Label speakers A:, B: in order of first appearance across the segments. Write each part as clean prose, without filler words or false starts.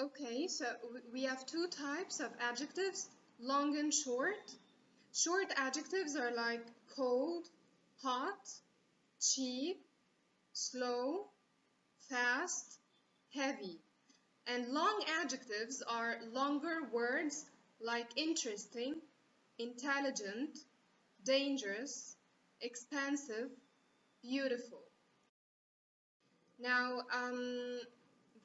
A: Okay, so we have two types of adjectives, long and short. Short adjectives are like cold, hot, cheap, slow, fast, heavy. And long adjectives are longer words like interesting, intelligent, dangerous, expansive, beautiful. Now,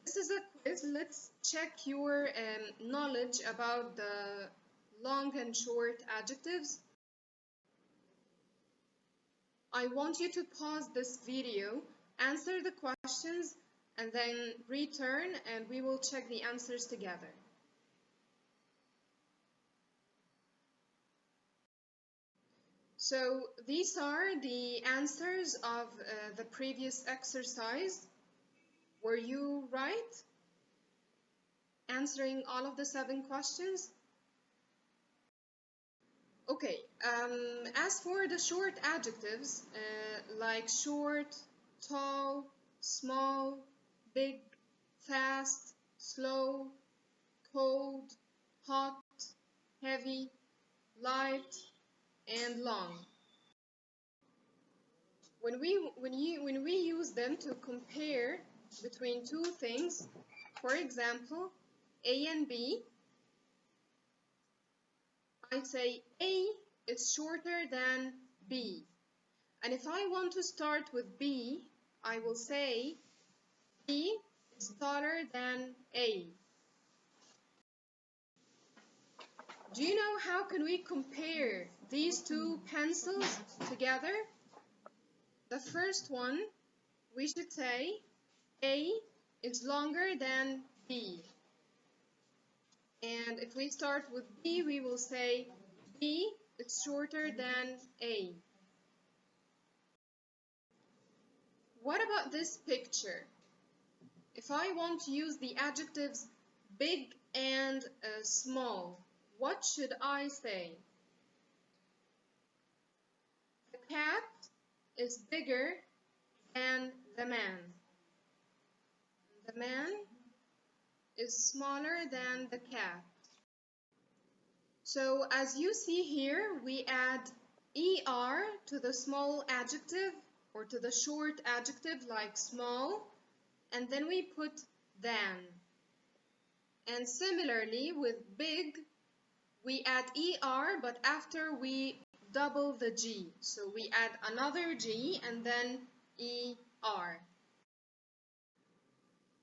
A: this is a quiz. Let's check your knowledge about the long and short adjectives. I want you to pause this video, answer the questions, and then return and we will check the answers together. So these are the answers of the previous exercise. Were you right? Answering all of the 7 questions? Okay, as for the short adjectives, like short, tall, small, big, fast, slow, cold, hot, heavy, light, and long. When we use them to compare between two things, for example, A and B, I say A is shorter than B. And if I want to start with B, I will say B is taller than A. Do you know how can we compare these two pencils together? The first one, we should say A is longer than B. And if we start with B, we will say B is shorter than A. What about this picture? If I want to use the adjectives big and small, what should I say? The cat is bigger than the man. The man is smaller than the cat. So as you see here, we add er to the small adjective or to the short adjective like small, and then we put than. And similarly with big, we add er, but after we double the G. So we add another G and then er.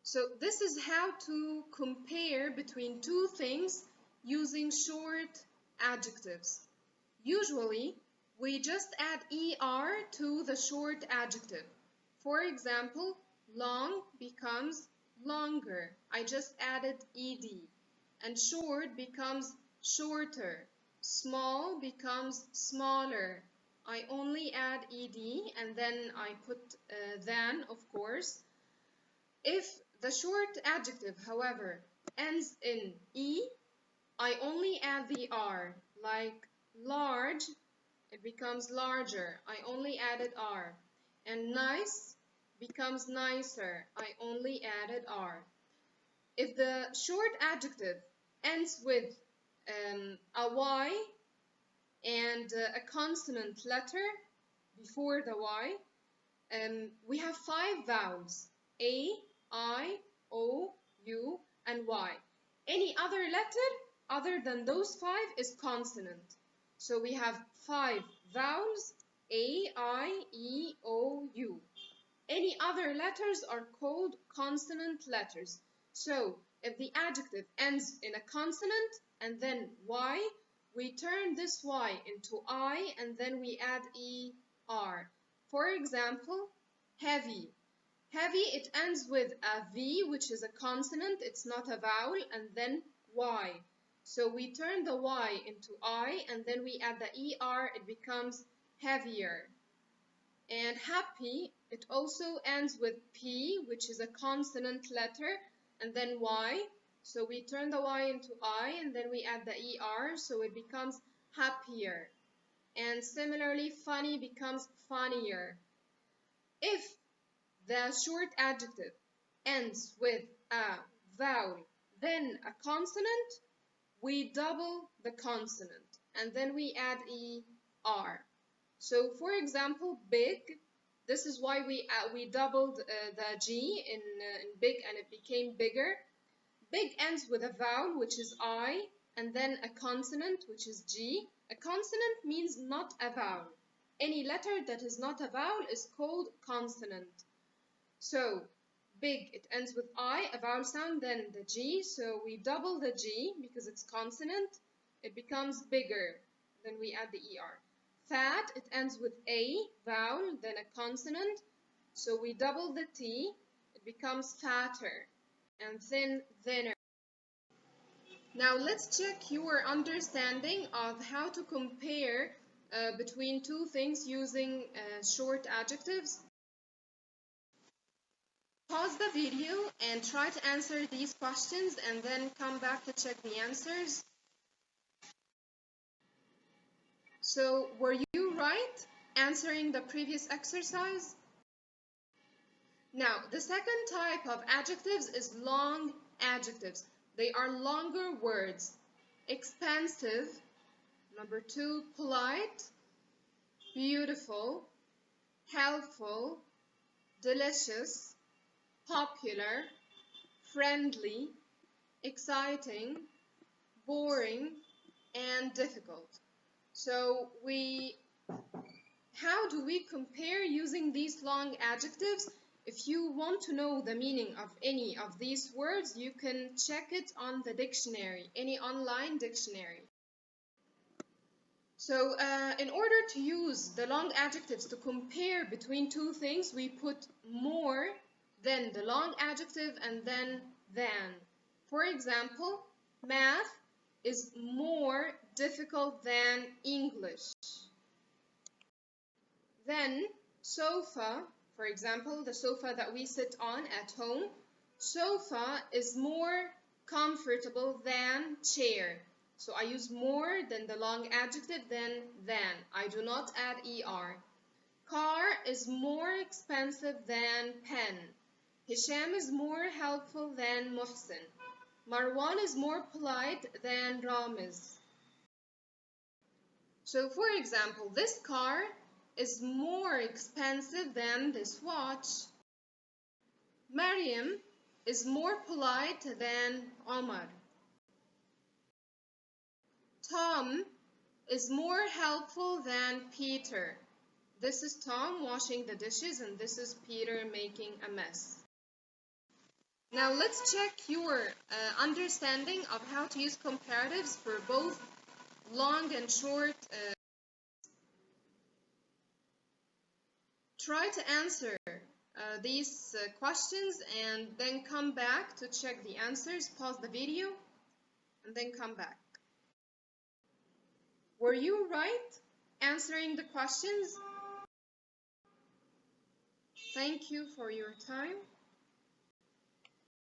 A: So this is how to compare between two things using short adjectives. Usually, we just add er to the short adjective. For example, long becomes longer. I just added ed. And short becomes shorter. Small becomes smaller. I only add ed and then I put than, of course. If the short adjective, however, ends in e, I only add the r. Like large, it becomes larger. I only added r. And nice becomes nicer. I only added r. If the short adjective ends with a y and a consonant letter before the y, we have 5 vowels: a, I, O, U, and Y. Any other letter other than those 5 is consonant. So we have 5 vowels: A, I, E, O, U. Any other letters are called consonant letters. So if the adjective ends in a consonant and then Y, we turn this Y into I and then we add ER. For example, heavy. Heavy, it ends with a V, which is a consonant, it's not a vowel, and then Y. So we turn the Y into I, and then we add the ER, it becomes heavier. And happy, it also ends with P, which is a consonant letter, and then Y. So we turn the Y into I, and then we add the ER, so it becomes happier. And similarly, funny becomes funnier. If the short adjective ends with a vowel then a consonant, we double the consonant, and then we add ER. So for example, big, this is why we doubled the G in big, and it became bigger. Big ends with a vowel, which is I, and then a consonant, which is G. A consonant means not a vowel. Any letter that is not a vowel is called consonant. So big, it ends with I, a vowel sound, then the G. So we double the G because it's consonant. It becomes bigger. Then we add the ER. Fat, it ends with A, vowel, then a consonant. So we double the T. It becomes fatter. And thin, thinner. Now let's check your understanding of how to compare between two things using short adjectives. Pause the video and try to answer these questions and then come back to check the answers. So, were you right answering the previous exercise? Now, the second type of adjectives is long adjectives. They are longer words. Expansive, number 2, polite, beautiful, helpful, delicious, popular, friendly, exciting, boring, and difficult. So how do we compare using these long adjectives? If you want to know the meaning of any of these words, you can check it on the dictionary, any online dictionary. So in order to use the long adjectives to compare between two things, we put more, then the long adjective, and then than. For example, math is more difficult than English. Then sofa, for example, the sofa that we sit on at home, sofa is more comfortable than chair. So I use more, then the long adjective, then than. I do not add ER. Car is more expensive than pen. Hisham is more helpful than Muhsin. Marwan is more polite than Ramiz. So for example, this car is more expensive than this watch. Mariam is more polite than Omar. Tom is more helpful than Peter. This is Tom washing the dishes, and this is Peter making a mess. Now let's check your understanding of how to use comparatives for both long and short. Try to answer these questions and then come back to check the answers. Pause the video and then come back. Were you right answering the questions? Thank you for your time.